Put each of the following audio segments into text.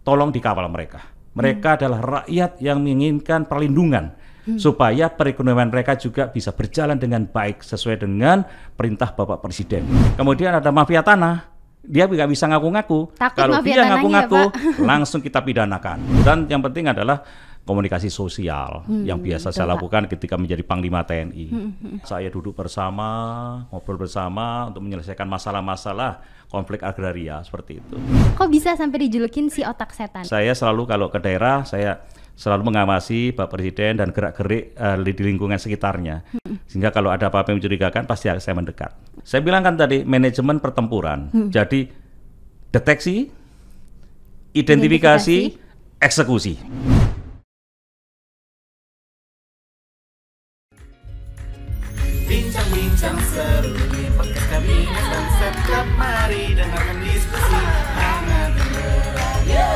tolong dikawal mereka. Mereka adalah rakyat yang menginginkan perlindungan supaya perekonomian mereka juga bisa berjalan dengan baik sesuai dengan perintah Bapak Presiden. Kemudian ada mafia tanah, dia nggak bisa ngaku-ngaku. Kalau dia ngaku-ngaku, langsung kita pidanakan. Dan yang penting adalah komunikasi sosial yang biasa saya lakukan ketika menjadi Panglima TNI. Saya duduk bersama, ngobrol bersama untuk menyelesaikan masalah-masalah konflik agraria seperti itu. Kok bisa sampai dijulukin si otak setan? Saya selalu kalau ke daerah, saya selalu mengawasi Pak Presiden dan gerak-gerik di lingkungan sekitarnya. Sehingga kalau ada apa-apa yang mencurigakan, pasti saya mendekat. Saya bilang kan tadi, manajemen pertempuran. Jadi, deteksi, identifikasi, eksekusi. Bincang-bincang seru di podcast kabinet dan setiap mari dengarkan diskusi hangat berakhir.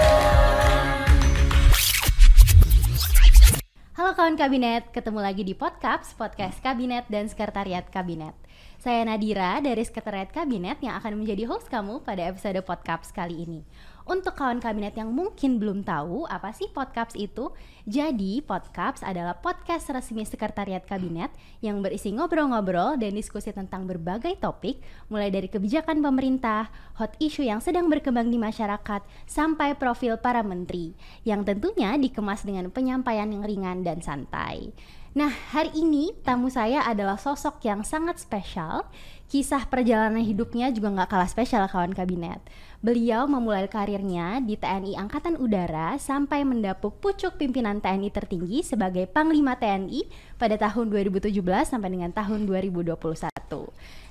Halo kawan kabinet, ketemu lagi di podcast Kabinet dan Sekretariat Kabinet. Saya Nadira dari Sekretariat Kabinet yang akan menjadi host kamu pada episode podcast kali ini. Untuk kawan kabinet yang mungkin belum tahu apa sih podcast itu, jadi podcast adalah podcast resmi Sekretariat Kabinet yang berisi ngobrol-ngobrol dan diskusi tentang berbagai topik, mulai dari kebijakan pemerintah, hot issue yang sedang berkembang di masyarakat, sampai profil para menteri, yang tentunya dikemas dengan penyampaian yang ringan dan santai. Nah, hari ini tamu saya adalah sosok yang sangat spesial. Kisah perjalanan hidupnya juga gak kalah spesial kawan kabinet. Beliau memulai karirnya di TNI Angkatan Udara sampai mendapuk pucuk pimpinan TNI tertinggi sebagai Panglima TNI pada tahun 2017 sampai dengan tahun 2021.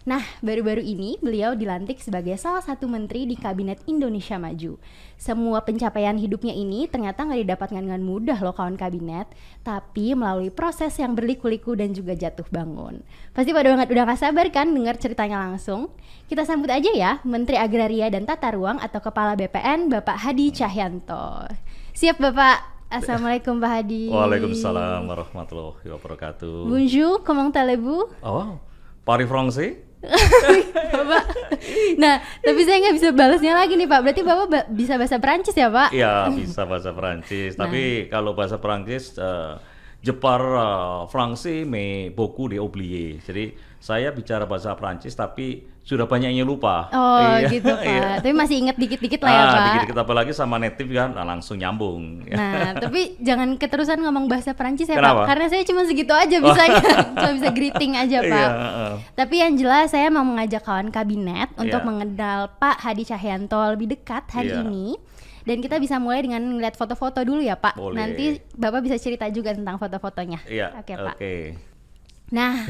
Nah, baru-baru ini beliau dilantik sebagai salah satu menteri di Kabinet Indonesia Maju. Semua pencapaian hidupnya ini ternyata gak didapatkan dengan mudah loh kawan kabinet, tapi melalui proses yang berliku-liku dan juga jatuh bangun. Pasti pada udah gak sabar kan dengar ceritanya langsung? Kita sambut aja ya Menteri Agraria dan Tata Ruang atau Kepala BPN Bapak Hadi Cahyanto. Siap Bapak? Assalamualaikum Pak Hadi. Waalaikumsalam warahmatullahi wabarakatuh. Bonjour, comment allez-vous? Oh, Paris Français? Bapak. Nah, tapi saya nggak bisa balasnya lagi nih Pak. Berarti Bapak bisa bahasa Perancis ya Pak? Iya, bisa bahasa Perancis. Tapi kalau bahasa Perancis, je parle français mais beaucoup de oublié. Jadi saya bicara bahasa Perancis tapi sudah banyak yang lupa. Oh gitu Pak. Iya. Tapi masih ingat dikit-dikit lah ya Pak. Dikit-dikit apalagi sama native kan langsung nyambung. Nah, tapi jangan keterusan ngomong bahasa Perancis ya Kenapa? Pak. Karena saya cuma segitu aja bisanya. Cuma bisa greeting aja Pak. Tapi yang jelas saya mau mengajak kawan kabinet untuk mengenal Pak Hadi Cahyanto lebih dekat hari ini. Dan kita bisa mulai dengan melihat foto-foto dulu ya Pak. Boleh. Nanti Bapak bisa cerita juga tentang foto-fotonya. Iya. Oke Pak. Oke. Nah,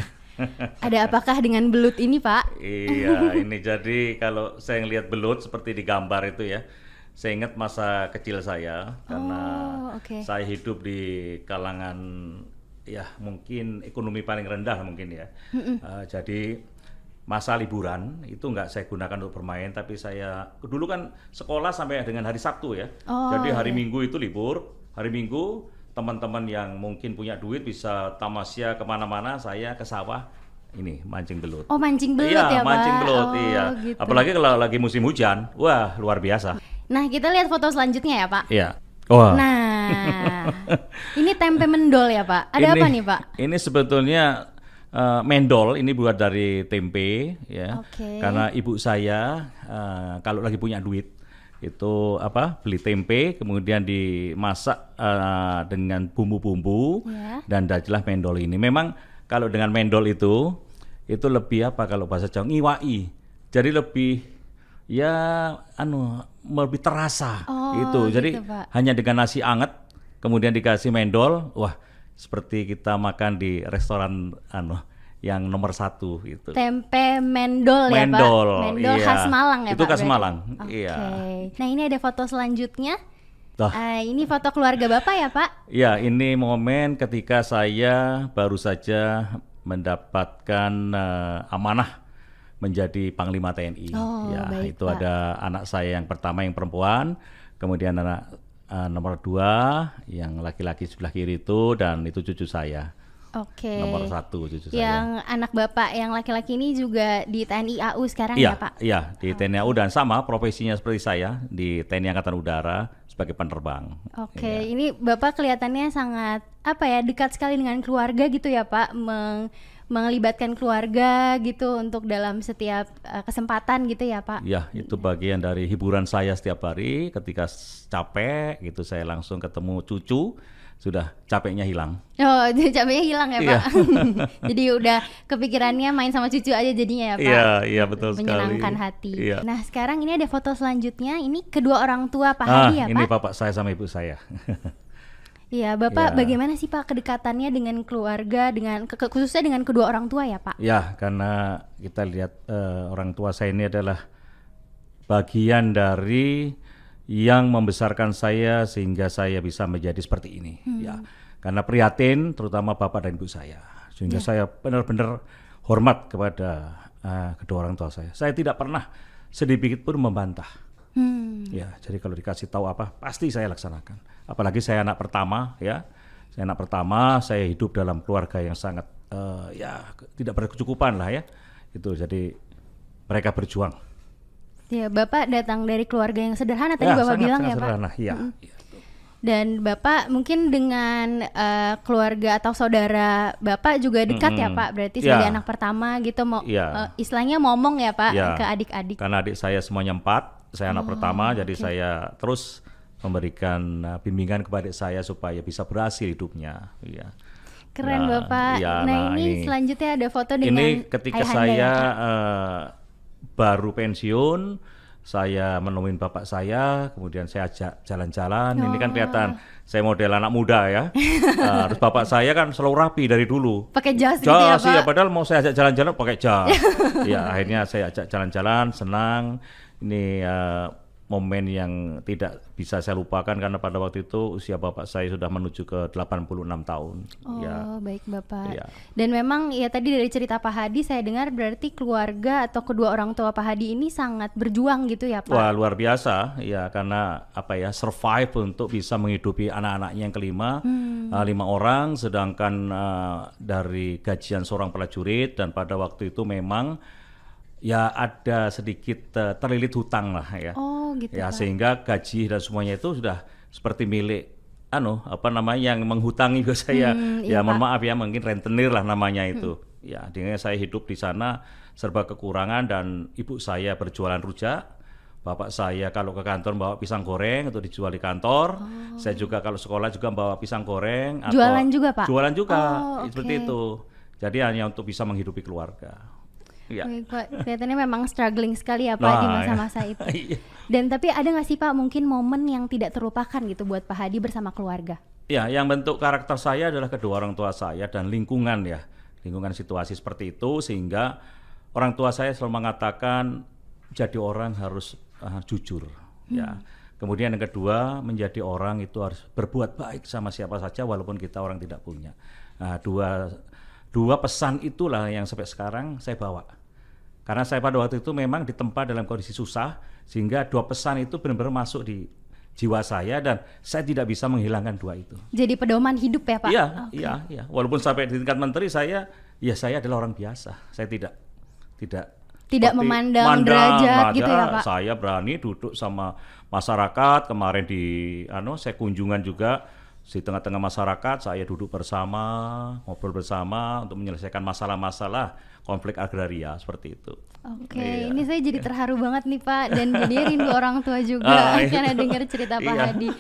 ada apakah dengan belut ini Pak? Iya, ini jadi kalau saya ngelihat belut seperti di gambar itu ya, saya ingat masa kecil saya karena saya hidup di kalangan ya mungkin ekonomi paling rendah mungkin ya. Jadi masa liburan itu nggak saya gunakan untuk bermain, tapi saya dulu kan sekolah sampai dengan hari Sabtu ya. Jadi hari Minggu itu libur, hari Minggu teman-teman yang mungkin punya duit bisa tamasya kemana-mana, saya ke sawah ini mancing belut. Oh mancing belut ya Pak? Mancing belut, iya. Gitu. Apalagi kalau lagi musim hujan, wah luar biasa. Nah kita lihat foto selanjutnya ya Pak. Iya. Wah. Nah, ini tempe mendol ya Pak. Ada apa nih Pak? Ini sebetulnya mendol, ini buat dari tempe ya. Karena ibu saya kalau lagi punya duit itu beli tempe kemudian dimasak dengan bumbu-bumbu dan jadilah mendol ini. Memang kalau dengan mendol itu lebih kalau bahasa Jawa ngiwai. Jadi lebih lebih terasa gitu. Jadi hanya dengan nasi anget kemudian dikasih mendol, wah seperti kita makan di restoran yang nomor 1 itu. Tempe mendol ya Pak? Mendol iya. khas Malang ya itu Pak? Itu khas Malang, iya. Nah ini ada foto selanjutnya. Ini foto keluarga Bapak ya Pak? Ya, ini momen ketika saya baru saja mendapatkan amanah menjadi Panglima TNI. Baik, itu Pak. ada anak saya yang pertama yang perempuan, kemudian anak nomor 2 yang laki-laki sebelah kiri itu, dan itu cucu saya. Nomor 1 cucu saya. Yang anak Bapak yang laki-laki ini juga di TNI AU sekarang ya Pak? Iya, di TNI AU dan sama profesinya seperti saya di TNI Angkatan Udara sebagai penerbang. Ini Bapak kelihatannya sangat dekat sekali dengan keluarga gitu ya Pak, melibatkan keluarga gitu untuk dalam setiap kesempatan gitu ya Pak? Ya, itu bagian dari hiburan saya setiap hari. Ketika capek gitu saya langsung ketemu cucu, sudah capeknya hilang. Oh, capeknya hilang ya Pak? Jadi udah kepikirannya main sama cucu aja jadinya ya Pak? Iya betul sekali. Menyenangkan hati. Iya. Nah sekarang ini ada foto selanjutnya, ini kedua orang tua Pak Hadi ya Pak? Ini bapak saya sama ibu saya. Iya, Bapak bagaimana sih Pak kedekatannya dengan keluarga, dengan khususnya dengan kedua orang tua ya Pak? Ya, karena kita lihat orang tua saya ini adalah bagian dari yang membesarkan saya sehingga saya bisa menjadi seperti ini. Ya, karena prihatin terutama bapak dan ibu saya, sehingga saya benar-benar hormat kepada kedua orang tua saya. Saya tidak pernah sedikit pun membantah. Ya, jadi kalau dikasih tahu apa pasti saya laksanakan. Apalagi saya anak pertama, ya. Saya anak pertama, saya hidup dalam keluarga yang sangat tidak berkecukupan lah ya. Itu jadi mereka berjuang. Ya, Bapak datang dari keluarga yang sederhana tadi Bapak bilang ya Pak. Sederhana, iya. Dan Bapak mungkin dengan keluarga atau saudara Bapak juga dekat ya Pak, berarti sebagai anak pertama gitu, istilahnya ngomong ya Pak ke adik-adik. Karena adik saya semuanya 4, saya anak pertama, jadi saya terus memberikan bimbingan kepada adik saya supaya bisa berhasil hidupnya. Iya. Keren Bapak. Nah ini selanjutnya ada foto dengan ini ketika saya baru pensiun, saya menemuin bapak saya, kemudian saya ajak jalan-jalan. Ini kan kelihatan saya model anak muda ya. Terus bapak saya kan selalu rapi dari dulu. Pakai jas gitu ya Pak? Ya, padahal mau saya ajak jalan-jalan pakai jas. Ya akhirnya saya ajak jalan-jalan, senang. Ini momen yang tidak bisa saya lupakan karena pada waktu itu usia bapak saya sudah menuju ke 86 tahun. Baik Bapak. Dan memang ya tadi dari cerita Pak Hadi saya dengar berarti keluarga atau kedua orang tua Pak Hadi ini sangat berjuang gitu ya Pak? Wah luar biasa ya, karena survive untuk bisa menghidupi anak-anaknya yang kelima, 5 orang, sedangkan dari gajian seorang prajurit, dan pada waktu itu memang ya ada sedikit terlilit hutang lah ya. Gitu ya Pak. Sehingga gaji dan semuanya itu sudah seperti milik yang menghutangi ke saya. Mohon maaf ya, mungkin rentenir lah namanya itu. Ya, dengan saya hidup di sana serba kekurangan, dan ibu saya berjualan rujak. Bapak saya kalau ke kantor bawa pisang goreng untuk dijual di kantor. Saya juga kalau sekolah juga bawa pisang goreng. Jualan juga Pak? Jualan juga, seperti itu. Jadi hanya untuk bisa menghidupi keluarga. Ya. Pak, kelihatannya memang struggling sekali ya Pak di masa-masa itu. Dan tapi ada nggak sih Pak mungkin momen yang tidak terlupakan gitu buat Pak Hadi bersama keluarga? Ya, yang bentuk karakter saya adalah kedua orang tua saya dan lingkungan ya. Lingkungan situasi seperti itu, sehingga orang tua saya selalu mengatakan jadi orang harus jujur. Ya. Kemudian yang kedua, menjadi orang itu harus berbuat baik sama siapa saja walaupun kita orang tidak punya. Nah, dua pesan itulah yang sampai sekarang saya bawa. Karena saya pada waktu itu memang ditempa dalam kondisi susah, sehingga 2 pesan itu benar-benar masuk di jiwa saya dan saya tidak bisa menghilangkan 2 itu. Jadi pedoman hidup ya Pak? Iya. Walaupun sampai di tingkat menteri saya adalah orang biasa. Saya tidak memandang derajat gitu ya Pak? Saya berani duduk sama masyarakat. Kemarin saya kunjungan juga di tengah-tengah masyarakat, saya duduk bersama, ngobrol bersama untuk menyelesaikan masalah-masalah konflik agraria seperti itu. Ini saya jadi terharu banget nih Pak, dan jadi rindu orang tua juga karena dengar cerita Pak Hadi.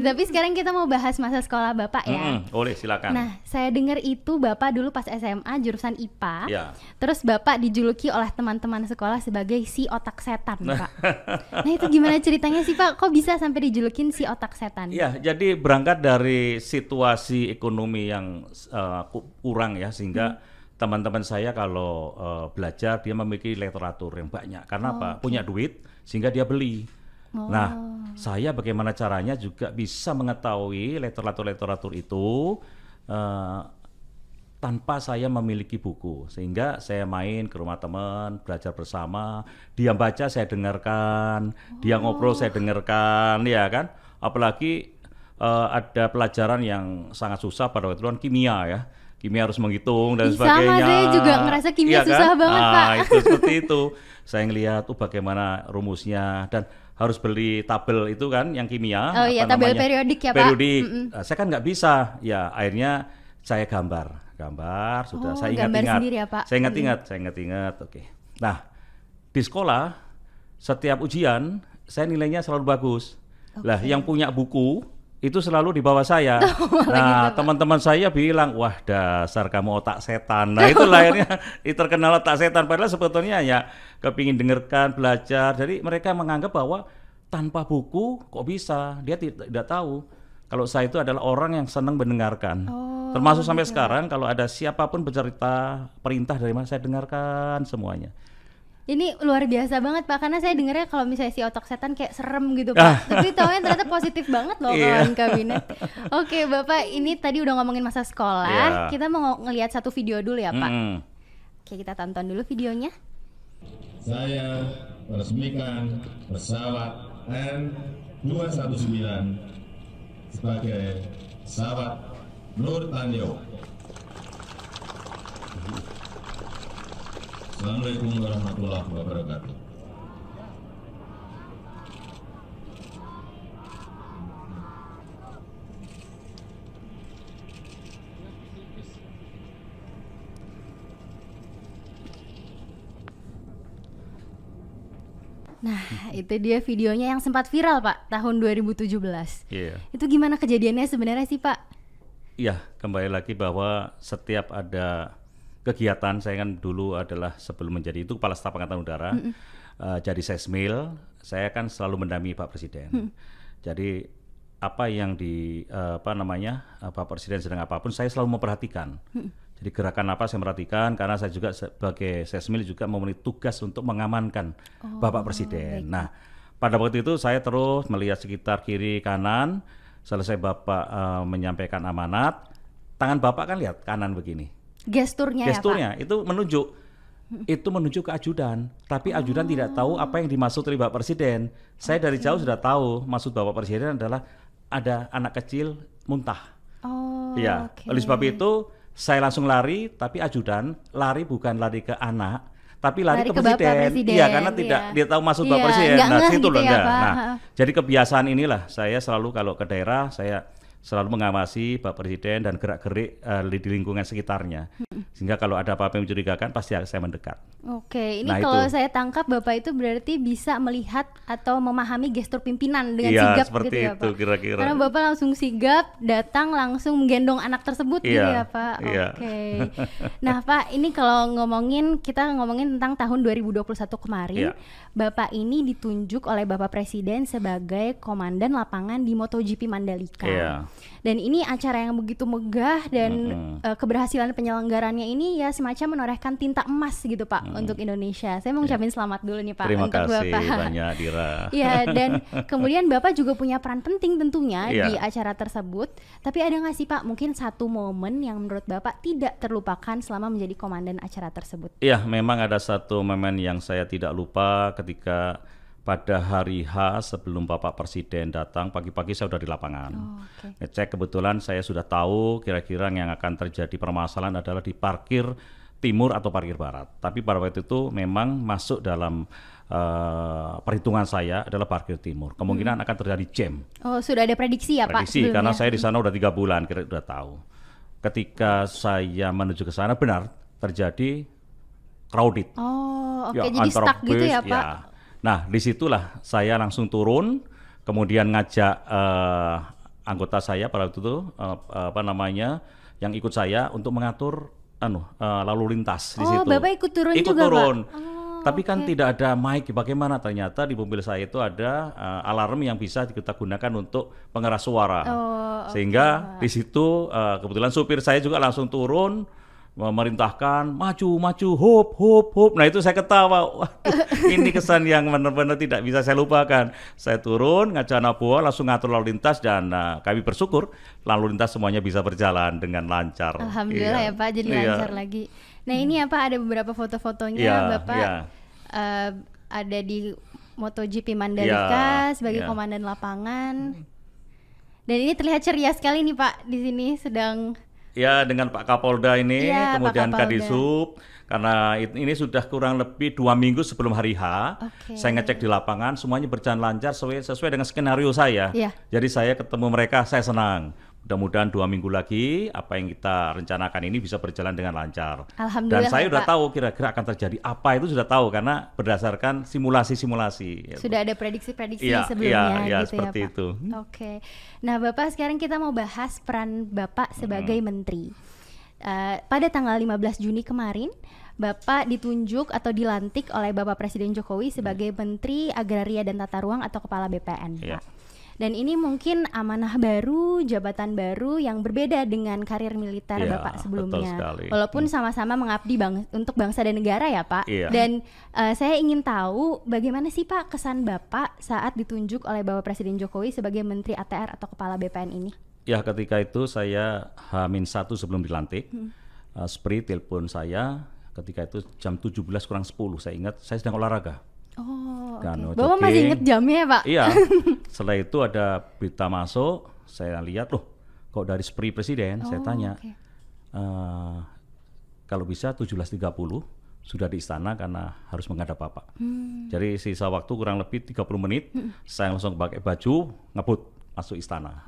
Tapi sekarang kita mau bahas masa sekolah Bapak ya. Boleh, silakan. Nah, saya dengar itu Bapak dulu pas SMA jurusan IPA. Ya. Terus Bapak dijuluki oleh teman-teman sekolah sebagai si otak setan, Pak. Nah, itu gimana ceritanya sih Pak? Kok bisa sampai dijulukin si otak setan? Ya, jadi berangkat dari situasi ekonomi yang kurang ya, sehingga teman-teman saya kalau belajar dia memiliki literatur yang banyak. Karena apa? Punya duit sehingga dia beli. Nah, saya bagaimana caranya juga bisa mengetahui literatur itu tanpa saya memiliki buku, sehingga saya main ke rumah teman, belajar bersama, dia baca saya dengarkan, dia ngobrol saya dengarkan, ya kan? Apalagi ada pelajaran yang sangat susah pada waktu itu kan kimia ya. Kimia harus menghitung dan sebagainya. Sama, saya juga ngerasa kimia susah banget, Pak. Itu seperti itu. Saya ngelihat bagaimana rumusnya dan harus beli tabel itu kan yang kimia. Oh iya, tabel periodik ya, Pak. Periodik. Saya kan nggak bisa. Ya, akhirnya saya gambar sudah. Saya ingat-ingat. Ya, Pak? Saya ingat-ingat. Oke. Nah, di sekolah setiap ujian saya nilainya selalu bagus. Lah, yang punya buku itu selalu di bawah saya. Nah, gitu, teman-teman saya bilang, wah dasar kamu otak setan. Nah, itu akhirnya terkenal otak setan. Padahal sebetulnya ya kepingin dengarkan, belajar. Jadi mereka menganggap bahwa tanpa buku kok bisa. Dia tidak tahu kalau saya itu adalah orang yang senang mendengarkan. Termasuk sampai sekarang kalau ada siapapun bercerita perintah dari mana, saya dengarkan semuanya. Ini luar biasa banget Pak, karena saya dengarnya kalau misalnya si otak setan kayak serem gitu Pak. Tapi taunya ternyata positif banget loh kawan kabinet. Oke Bapak, ini tadi udah ngomongin masa sekolah, kita mau ngelihat satu video dulu ya Pak. Oke, kita tonton dulu videonya. Saya meresmikan pesawat N219 sebagai pesawat Nur Tanyo. Assalamualaikum warahmatullahi wabarakatuh. Nah, itu dia videonya yang sempat viral Pak, tahun 2017. Itu gimana kejadiannya sebenarnya sih Pak? Iya, kembali lagi bahwa setiap ada kegiatan, saya kan dulu adalah sebelum menjadi itu Kepala Staf Angkatan Udara, jadi Sesmil, saya kan selalu mendampingi Pak Presiden. Jadi apa yang Pak Presiden sedang apapun, saya selalu memperhatikan. Jadi gerakan apa saya perhatikan, karena saya juga sebagai Sesmil juga memenuhi tugas untuk mengamankan Bapak Presiden. Nah, pada waktu itu saya terus melihat sekitar kiri kanan, selesai Bapak menyampaikan amanat, tangan Bapak kan lihat kanan begini. Gesturnya ya Pak? Itu menunjuk ke ajudan, tapi ajudan tidak tahu apa yang dimaksud oleh Bapak Presiden. Saya dari jauh sudah tahu maksud Bapak Presiden adalah ada anak kecil muntah. Oleh sebab itu saya langsung lari, tapi ajudan lari bukan lari ke anak, tapi lari ke Presiden. Iya, karena tidak dia tahu maksud Bapak Presiden. Nah, situ loh enggak. Nah, jadi kebiasaan inilah saya selalu kalau ke daerah saya selalu mengawasi Pak Presiden dan gerak-gerik di lingkungan sekitarnya. Sehingga kalau ada apa-apa yang mencurigakan pasti saya mendekat. Oke, ini kalau saya tangkap Bapak itu berarti bisa melihat atau memahami gestur pimpinan dengan sigap seperti gitu ya itu, Pak? Kira-kira. Karena Bapak langsung sigap, datang langsung menggendong anak tersebut gitu ya Pak? Oke. Nah Pak, ini kalau kita ngomongin tentang tahun 2021 kemarin, Bapak ini ditunjuk oleh Bapak Presiden sebagai Komandan Lapangan di MotoGP Mandalika. Dan ini acara yang begitu megah dan keberhasilan penyelenggarannya ini ya semacam menorehkan tinta emas gitu Pak untuk Indonesia. Saya mau ngucapin selamat dulu nih Pak untuk Bapak. Terima kasih banyak Dira. Ya, dan kemudian Bapak juga punya peran penting tentunya di acara tersebut. Tapi ada nggak sih Pak mungkin satu momen yang menurut Bapak tidak terlupakan selama menjadi komandan acara tersebut? Iya, memang ada satu momen yang saya tidak lupa ketika pada hari H sebelum Bapak Presiden datang, pagi-pagi saya sudah di lapangan. Ngecek, kebetulan saya sudah tahu kira-kira yang akan terjadi permasalahan adalah di parkir timur atau parkir barat. Tapi pada waktu itu memang masuk dalam perhitungan saya adalah parkir timur. Kemungkinan akan terjadi jam. Oh, sudah ada prediksi ya Pak? Prediksi, karena saya di sana udah 3 bulan, kira udah tahu. Ketika saya menuju ke sana benar terjadi crowded. Jadi stuck gitu ya Pak? Nah, disitulah saya langsung turun, kemudian ngajak anggota saya pada waktu itu, yang ikut saya untuk mengatur lalu lintas di situ. Bapak ikut turun ikut juga turun. Pak? Tapi kan tidak ada mic, bagaimana? Ternyata di mobil saya itu ada alarm yang bisa kita gunakan untuk pengeras suara. Sehingga di situ kebetulan supir saya juga langsung turun, memerintahkan maju, hop. Nah itu saya ketawa. Waduh, ini kesan yang benar-benar tidak bisa saya lupakan. Saya turun, ngajak anak buah, langsung ngatur lalu lintas dan kami bersyukur lalu lintas semuanya bisa berjalan dengan lancar. Alhamdulillah ya Pak, jadi lancar lagi. Nah ini ya Pak, ada beberapa foto-fotonya Bapak ada di MotoGP Mandalika sebagai komandan lapangan. Dan ini terlihat ceria sekali nih Pak, di sini sedang. Ya, dengan Pak Kapolda ini, ya, kemudian Kadisub, karena ini sudah kurang lebih 2 minggu sebelum hari H. Saya ngecek di lapangan, semuanya berjalan lancar sesuai dengan skenario saya. Jadi saya ketemu mereka, saya senang. Mudah-mudahan 2 minggu lagi apa yang kita rencanakan ini bisa berjalan dengan lancar. Alhamdulillah. Dan saya sudah tahu kira-kira akan terjadi apa, itu sudah tahu karena berdasarkan simulasi-simulasi. Sudah ada prediksi-prediksi sebelumnya gitu seperti ya Pak. Itu. Oke. Nah Bapak, sekarang kita mau bahas peran Bapak sebagai menteri. Pada tanggal 15 Juni kemarin, Bapak ditunjuk atau dilantik oleh Bapak Presiden Jokowi sebagai Menteri Agraria dan Tata Ruang atau Kepala BPN. Pak. Dan ini mungkin amanah baru, jabatan baru yang berbeda dengan karir militer Bapak sebelumnya. Walaupun sama-sama mengabdi untuk bangsa dan negara ya Pak. Dan saya ingin tahu bagaimana sih Pak kesan Bapak saat ditunjuk oleh Bapak Presiden Jokowi sebagai Menteri ATR atau Kepala BPN ini? Ya, ketika itu saya H-1 sebelum dilantik, Spri telepon saya ketika itu jam 17:10, saya ingat saya sedang olahraga. Bapak masih inget jamnya ya Pak? Iya. Setelah itu ada berita masuk, saya lihat loh, kok dari Spri Presiden, saya tanya, kalau bisa 17.30 sudah di istana karena harus menghadap Bapak. Jadi sisa waktu kurang lebih 30 menit, saya langsung pakai baju, ngebut masuk istana.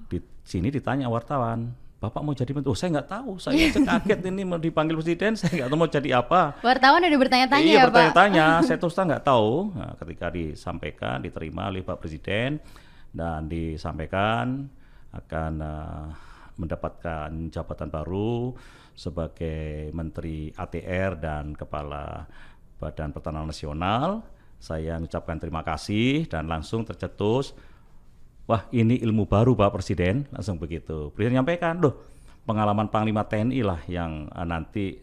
Di sini ditanya wartawan, Bapak mau jadi menteri? Oh, saya nggak tahu, saya kaget ini mau dipanggil presiden, saya nggak tahu mau jadi apa. Wartawan udah bertanya-tanya ya Pak? Iya, bertanya-tanya, saya terus terang nggak tahu. Nah, ketika disampaikan, diterima oleh Pak Presiden dan disampaikan akan mendapatkan jabatan baru sebagai Menteri ATR dan Kepala Badan Pertanahan Nasional. Saya mengucapkan terima kasih dan langsung tercetus, wah ini ilmu baru Pak Presiden, langsung begitu. Presiden menyampaikan, loh pengalaman Panglima TNI lah yang nanti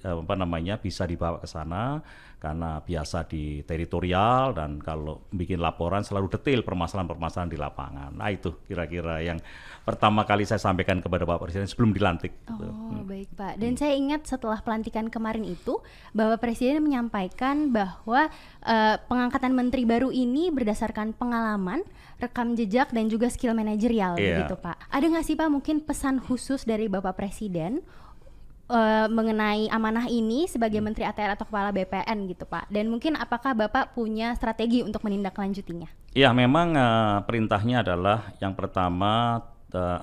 bisa dibawa ke sana karena biasa di teritorial dan kalau bikin laporan selalu detail permasalahan-permasalahan di lapangan. Nah itu kira-kira yang pertama kali saya sampaikan kepada Bapak Presiden sebelum dilantik. Baik Pak. Dan saya ingat setelah pelantikan kemarin itu Bapak Presiden menyampaikan bahwa pengangkatan menteri baru ini berdasarkan pengalaman, rekam jejak dan juga skill manajerial gitu Pak. Ada nggak sih Pak mungkin pesan khusus dari Bapak Presiden mengenai amanah ini sebagai Menteri ATR atau Kepala BPN gitu Pak? Dan mungkin apakah Bapak punya strategi untuk menindaklanjutinya? Ya memang perintahnya adalah yang pertama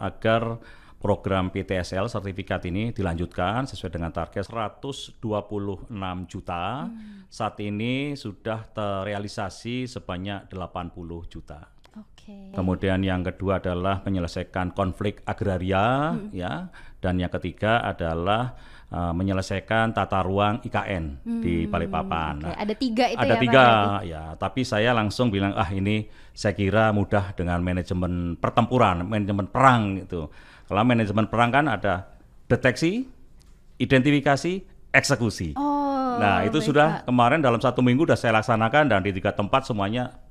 agar program PTSL sertifikat ini dilanjutkan sesuai dengan target 126 juta. Saat ini sudah terrealisasi sebanyak 80 juta. Kemudian yang kedua adalah menyelesaikan konflik agraria ya, dan yang ketiga adalah menyelesaikan tata ruang IKN di Balikpapan. Nah, ada 3 itu ada ya 3 Pak, ya, tapi saya langsung bilang ini saya kira mudah dengan manajemen pertempuran, manajemen perang gitu. Kalau manajemen perang kan ada deteksi, identifikasi, eksekusi. Nah itu sudah Pak. Kemarin dalam 1 minggu sudah saya laksanakan dan di 3 tempat semuanya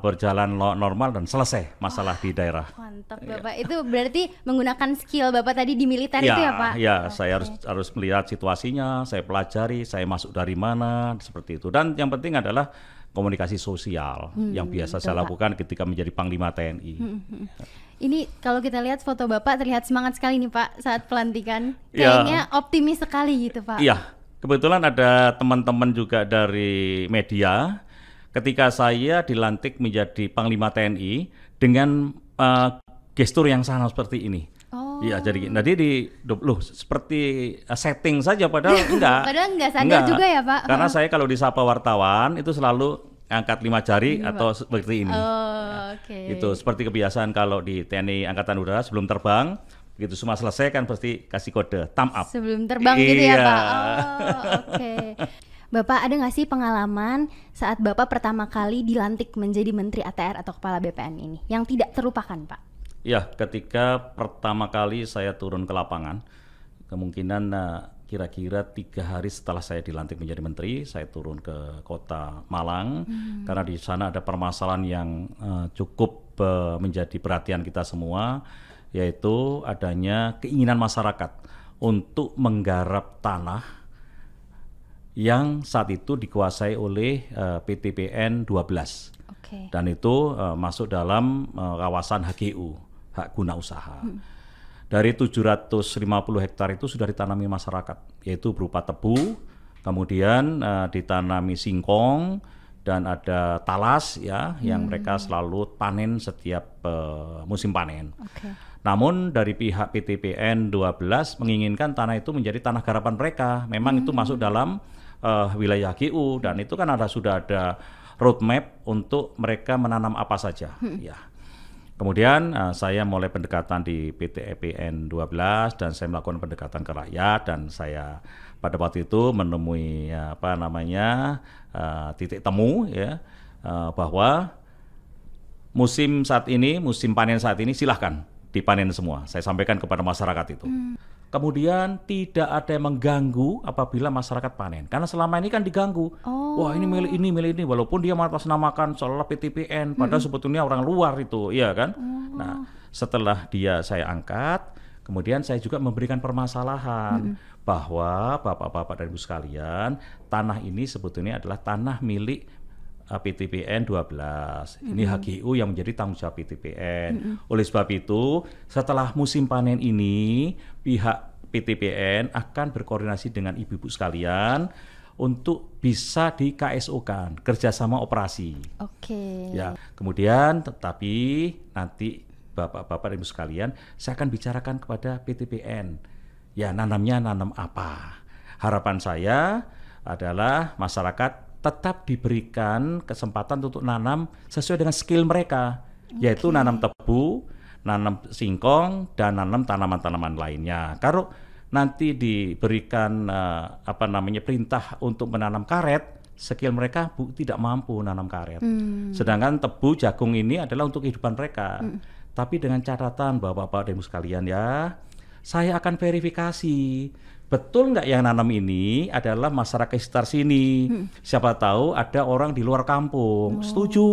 berjalan normal dan selesai masalah di daerah. Mantap Bapak, itu berarti menggunakan skill Bapak tadi di militer itu ya Pak? Ya, saya harus melihat situasinya, saya pelajari, saya masuk dari mana, seperti itu. Dan yang penting adalah komunikasi sosial yang biasa saya lakukan ketika menjadi Panglima TNI. Ini kalau kita lihat foto Bapak terlihat semangat sekali nih Pak saat pelantikan. Kayaknya optimis sekali gitu Pak. Iya, kebetulan ada teman-teman juga dari media. Ketika saya dilantik menjadi Panglima TNI dengan gestur yang sama seperti ini. Iya, jadi seperti setting saja padahal enggak. Padahal enggak sadar juga ya Pak. Karena saya kalau disapa wartawan itu selalu angkat 5 jari atau seperti ini. Itu seperti kebiasaan kalau di TNI Angkatan Udara sebelum terbang, begitu semua selesai kan pasti kasih kode thumb up. Sebelum terbang gitu ya Pak. Bapak ada nggak sih pengalaman saat Bapak pertama kali dilantik menjadi Menteri ATR atau Kepala BPN ini yang tidak terlupakan Pak? Ya, ketika pertama kali saya turun ke lapangan, kemungkinan kira-kira 3 hari setelah saya dilantik menjadi menteri, saya turun ke kota Malang karena di sana ada permasalahan yang cukup menjadi perhatian kita semua, yaitu adanya keinginan masyarakat untuk menggarap tanah yang saat itu dikuasai oleh PT PN 12 dan itu masuk dalam kawasan HGU. hak guna usaha. Dari 750 hektar itu sudah ditanami masyarakat, yaitu berupa tebu, kemudian ditanami singkong, dan ada talas ya yang mereka selalu panen setiap musim panen. Okay. Namun dari pihak PTPN 12 menginginkan tanah itu menjadi tanah garapan mereka. Memang itu masuk dalam wilayah HGU, dan itu kan sudah ada roadmap untuk mereka menanam apa saja. Ya. Kemudian saya mulai pendekatan di PTPN 12 dan saya melakukan pendekatan ke rakyat, dan saya pada waktu itu menemui titik temu ya bahwa musim panen saat ini silahkan dipanen semua. Saya sampaikan kepada masyarakat itu. Kemudian tidak ada yang mengganggu apabila masyarakat panen. Karena selama ini kan diganggu. Wah, ini milik ini. Walaupun dia mengatasnamakan seolah PTPN, padahal sebetulnya orang luar itu, iya kan? Nah, setelah saya angkat, kemudian saya juga memberikan permasalahan bahwa Bapak-Bapak dan Ibu sekalian, tanah ini sebetulnya adalah tanah milik PTPN 12. Ini HGU yang menjadi tanggung jawab PTPN. Oleh sebab itu, setelah musim panen ini, pihak PTPN akan berkoordinasi dengan ibu-ibu sekalian untuk bisa di KSO-kan, kerjasama operasi. Oke. Ya, kemudian tetapi nanti Bapak-Bapak dan Ibu sekalian, saya akan bicarakan kepada PTPN. Ya, nanamnya nanam apa? Harapan saya adalah masyarakat tetap diberikan kesempatan untuk nanam sesuai dengan skill mereka, yaitu nanam tebu, nanam singkong, dan nanam tanaman-tanaman lainnya. Kalau nanti diberikan perintah untuk menanam karet, skill mereka tidak mampu nanam karet. Sedangkan tebu, jagung ini adalah untuk kehidupan mereka. Tapi dengan catatan Bapak-Bapak dan Ibu sekalian ya, saya akan verifikasi. Betul nggak yang nanam ini adalah masyarakat sekitar sini? Siapa tahu ada orang di luar kampung. Setuju.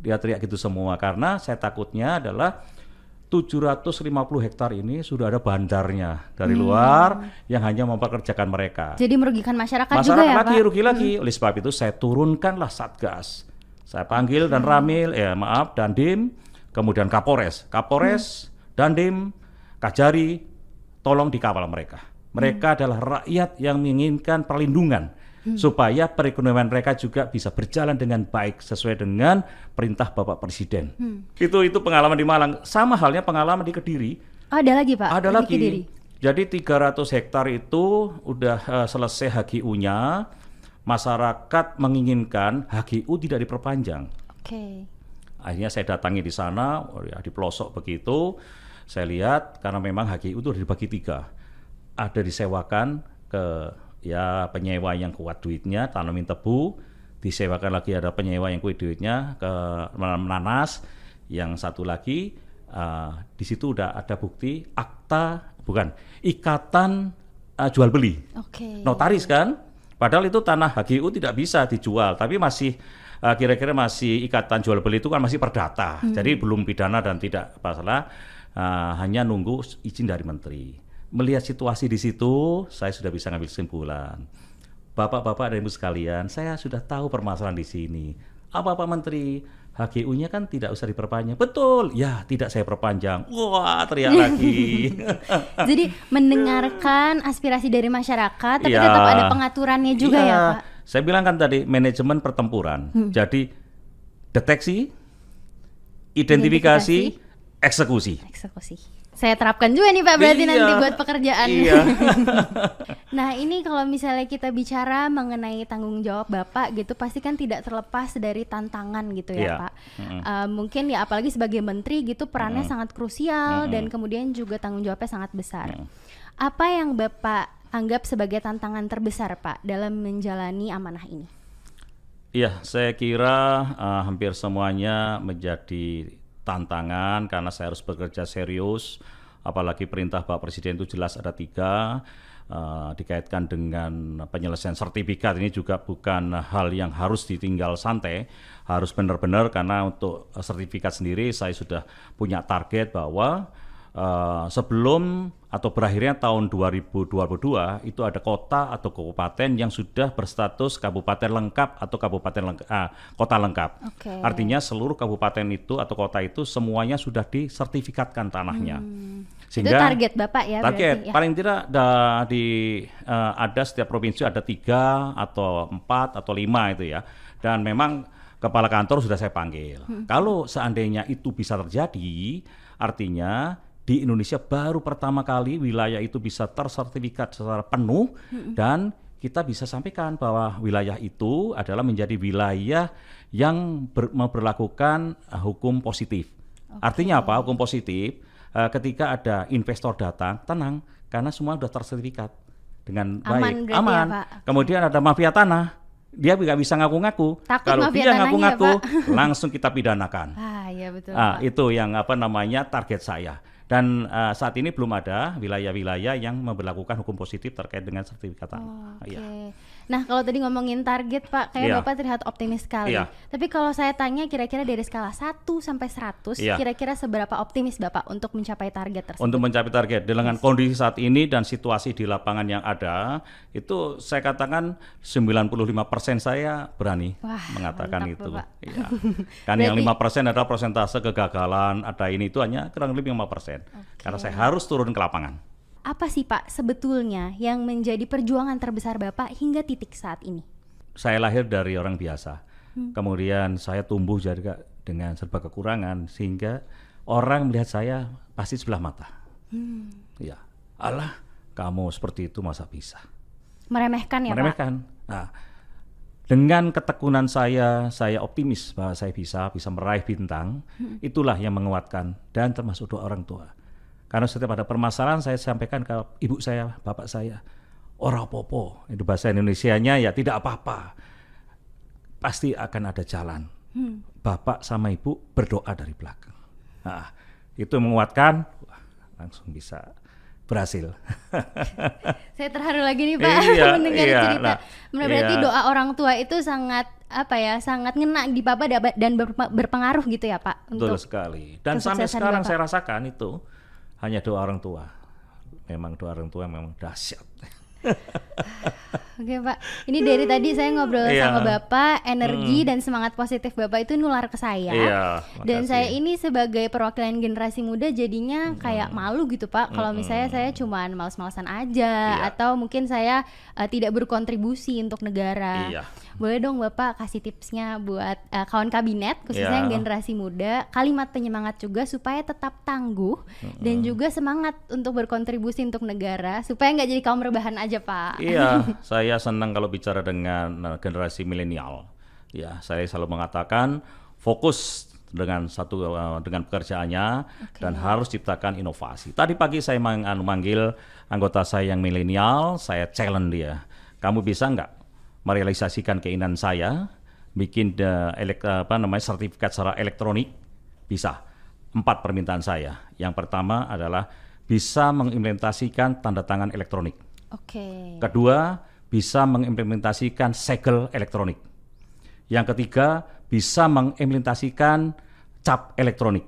Dia teriak gitu semua. Karena saya takutnya adalah 750 hektar ini sudah ada bandarnya dari luar yang hanya mempekerjakan mereka. Jadi merugikan masyarakat juga Masyarakat ya, lagi, Pak? rugi lagi. Oleh sebab itu saya turunkanlah Satgas. Saya panggil dan Ramil, Dandim, kemudian Kapolres, Dandim, Kajari, tolong dikawal mereka. Mereka adalah rakyat yang menginginkan perlindungan supaya perekonomian mereka juga bisa berjalan dengan baik sesuai dengan perintah Bapak Presiden. Itu pengalaman di Malang. Sama halnya pengalaman di Kediri. Ada lagi, Pak? Ada lagi. Kediri. Jadi 300 hektar itu udah selesai HGU-nya. Masyarakat menginginkan HGU tidak diperpanjang. Oke. Akhirnya saya datangi di sana, di pelosok begitu. Saya lihat karena memang HGU itu dibagi 3. Ada disewakan ke penyewa yang kuat duitnya, tanamin tebu, disewakan lagi ada penyewa yang kuat duitnya ke nanas, yang satu lagi di situ udah ada bukti ikatan jual beli. Notaris kan, padahal itu tanah HGU tidak bisa dijual, tapi masih kira-kira masih ikatan jual beli itu kan masih perdata, jadi belum pidana dan tidak masalah, hanya nunggu izin dari menteri. Melihat situasi di situ, saya sudah bisa ngambil kesimpulan. Bapak-bapak dan Ibu sekalian, saya sudah tahu permasalahan di sini. Apa Pak Menteri? HGU-nya kan tidak usah diperpanjang. Betul, ya tidak saya perpanjang. Wah, teriak lagi. Jadi mendengarkan aspirasi dari masyarakat, tapi tetap ada pengaturannya juga ya Pak? Saya bilang kan tadi, manajemen pertempuran. Jadi deteksi, identifikasi, eksekusi. Saya terapkan juga nih Pak berarti nanti buat pekerjaan. Iya. Nah ini kalau misalnya kita bicara mengenai tanggung jawab Bapak gitu, pasti kan tidak terlepas dari tantangan gitu ya Pak. Mungkin ya apalagi sebagai menteri gitu perannya sangat krusial dan kemudian juga tanggung jawabnya sangat besar. Apa yang Bapak anggap sebagai tantangan terbesar Pak dalam menjalani amanah ini? Iya, saya kira hampir semuanya menjadi tantangan karena saya harus bekerja serius, apalagi perintah Pak Presiden itu jelas ada 3, dikaitkan dengan penyelesaian sertifikat. Ini juga bukan hal yang harus ditinggal santai, harus benar-benar, karena untuk sertifikat sendiri saya sudah punya target bahwa sebelum atau berakhirnya tahun 2022 itu ada kota atau kabupaten yang sudah berstatus kabupaten lengkap atau kota lengkap. Artinya seluruh kabupaten itu atau kota itu semuanya sudah disertifikatkan tanahnya. Sehingga itu target Bapak ya? Target berarti, ya? Paling tidak ada setiap provinsi ada 3 atau 4 atau 5 itu ya. Dan memang kepala kantor sudah saya panggil. Kalau seandainya itu bisa terjadi, artinya di Indonesia baru pertama kali wilayah itu bisa tersertifikat secara penuh dan kita bisa sampaikan bahwa wilayah itu adalah menjadi wilayah yang memperlakukan hukum positif. Artinya apa? Hukum positif ketika ada investor datang, tenang karena semua sudah tersertifikat dengan baik, aman. Ya, kemudian ada mafia tanah, dia nggak bisa ngaku-ngaku. Kalau dia ngaku-ngaku, langsung kita pidanakan. Ya betul. Itu yang target saya. Dan saat ini belum ada wilayah-wilayah yang memberlakukan hukum positif terkait dengan sertifikat tanah. Nah, kalau tadi ngomongin target Pak, kayak Bapak terlihat optimis sekali. Tapi kalau saya tanya kira-kira dari skala 1 sampai 100, kira-kira seberapa optimis Bapak untuk mencapai target tersebut? Untuk mencapai target, dengan kondisi saat ini dan situasi di lapangan yang ada, itu saya katakan 95% saya berani mengatakan itu. Kan yang 5% adalah persentase kegagalan, ada ini itu hanya kurang lebih 5%. Karena saya harus turun ke lapangan. Apa sih Pak sebetulnya yang menjadi perjuangan terbesar Bapak hingga titik saat ini? Saya lahir dari orang biasa. Kemudian saya tumbuh juga dengan serba kekurangan sehingga orang melihat saya pasti sebelah mata. Ya, alah kamu seperti itu masa bisa. Meremehkan ya Pak? Nah, dengan ketekunan saya optimis bahwa saya bisa meraih bintang. Itulah yang menguatkan dan termasuk doa orang tua. Karena setiap ada permasalahan saya sampaikan ke ibu saya, bapak saya, ora popo, itu bahasa Indonesianya ya tidak apa-apa, pasti akan ada jalan. Bapak sama ibu berdoa dari belakang. Nah, itu menguatkan, langsung bisa berhasil. Saya terharu lagi nih Pak mendengar cerita. Berarti doa orang tua itu sangat sangat ngena di Bapak dan berpengaruh gitu ya Pak. Betul sekali. Dan sampai sekarang Bapak. Saya rasakan itu. Hanya doa orang tua. Memang doa orang tua memang dahsyat. Oke Pak, ini dari tadi saya ngobrol sama Bapak, energi dan semangat positif Bapak itu nular ke saya. Dan saya ini sebagai perwakilan generasi muda jadinya kayak malu gitu Pak, kalau misalnya saya cuman males-malesan aja atau mungkin saya tidak berkontribusi untuk negara. Boleh dong Bapak kasih tipsnya buat kawan kabinet khususnya yang generasi muda, kalimat penyemangat juga supaya tetap tangguh dan juga semangat untuk berkontribusi untuk negara supaya nggak jadi kaum rebahan aja Pak. Saya senang kalau bicara dengan generasi milenial. Ya, saya selalu mengatakan fokus dengan pekerjaannya dan harus ciptakan inovasi. Tadi pagi saya manggil anggota saya yang milenial, saya challenge dia. Kamu bisa nggak merealisasikan keinginan saya bikin sertifikat secara elektronik? Bisa. 4 permintaan saya. Yang pertama adalah bisa mengimplementasikan tanda tangan elektronik. Kedua, bisa mengimplementasikan segel elektronik. Yang ketiga, bisa mengimplementasikan cap elektronik.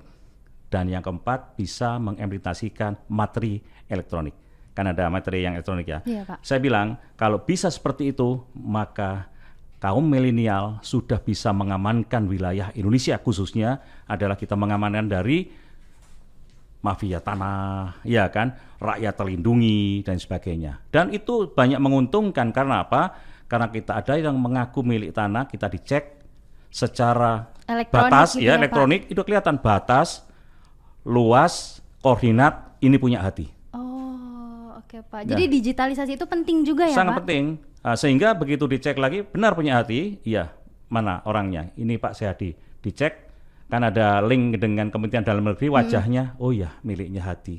Dan yang keempat, bisa mengimplementasikan materi elektronik. Kan ada materi yang elektronik ya. Pak. Saya bilang, kalau bisa seperti itu, maka kaum milenial sudah bisa mengamankan wilayah Indonesia, khususnya adalah kita mengamankan dari mafia tanah, ya kan, rakyat terlindungi dan sebagainya. Dan itu banyak menguntungkan karena apa? Karena kita ada yang mengaku milik tanah, kita dicek secara batas, gitu elektronik, Pak. Itu kelihatan batas, luas, koordinat, ini punya hati. Pak. Jadi digitalisasi itu penting juga ya Pak? Sangat penting. Sehingga begitu dicek lagi, benar punya hati, iya, mana orangnya? Ini Pak Seadi. Dicek, kan ada link dengan Kementerian Dalam Negeri, wajahnya, oh ya, miliknya hati.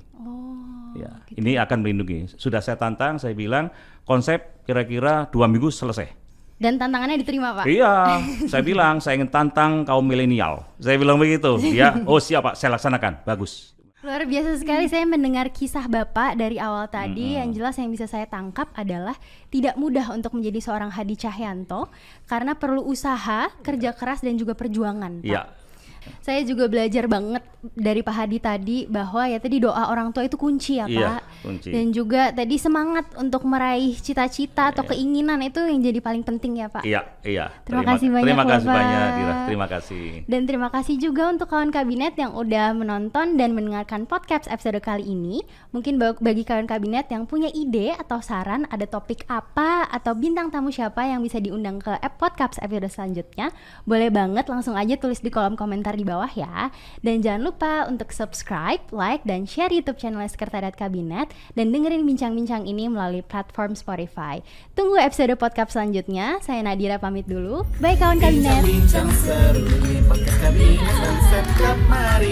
Gitu. Ini akan melindungi. Sudah saya tantang, saya bilang, konsep kira-kira 2 minggu selesai. Dan tantangannya diterima Pak? Iya, saya bilang, saya ingin tantang kaum milenial. Saya bilang begitu. Ya, oh siap Pak, saya laksanakan. Bagus. Luar biasa sekali saya mendengar kisah Bapak dari awal tadi. Yang jelas yang bisa saya tangkap adalah tidak mudah untuk menjadi seorang Hadi Cahyanto karena perlu usaha, kerja keras dan juga perjuangan Pak. Saya juga belajar banget dari Pak Hadi tadi bahwa ya tadi doa orang tua itu kunci ya Pak. Iya, kunci. Dan juga tadi semangat untuk meraih cita-cita atau keinginan itu yang jadi paling penting ya Pak. Iya. Terima kasih banyak Terima kasih Bapak. banyak Dira, terima kasih. Dan terima kasih juga untuk kawan kabinet yang udah menonton dan mendengarkan podcast episode kali ini. Mungkin bagi kawan kabinet yang punya ide atau saran ada topik apa atau bintang tamu siapa yang bisa diundang ke podcast episode selanjutnya, boleh banget langsung aja tulis di kolom komentar di bawah ya. Dan jangan lupa untuk subscribe, like, dan share YouTube channel Sekretariat Kabinet dan dengerin bincang-bincang ini melalui platform Spotify. Tunggu episode podcast selanjutnya. Saya Nadira pamit dulu. Bye kawan kabinet. Bincang-bincang seru di podcast kabinet dan Setkap, mari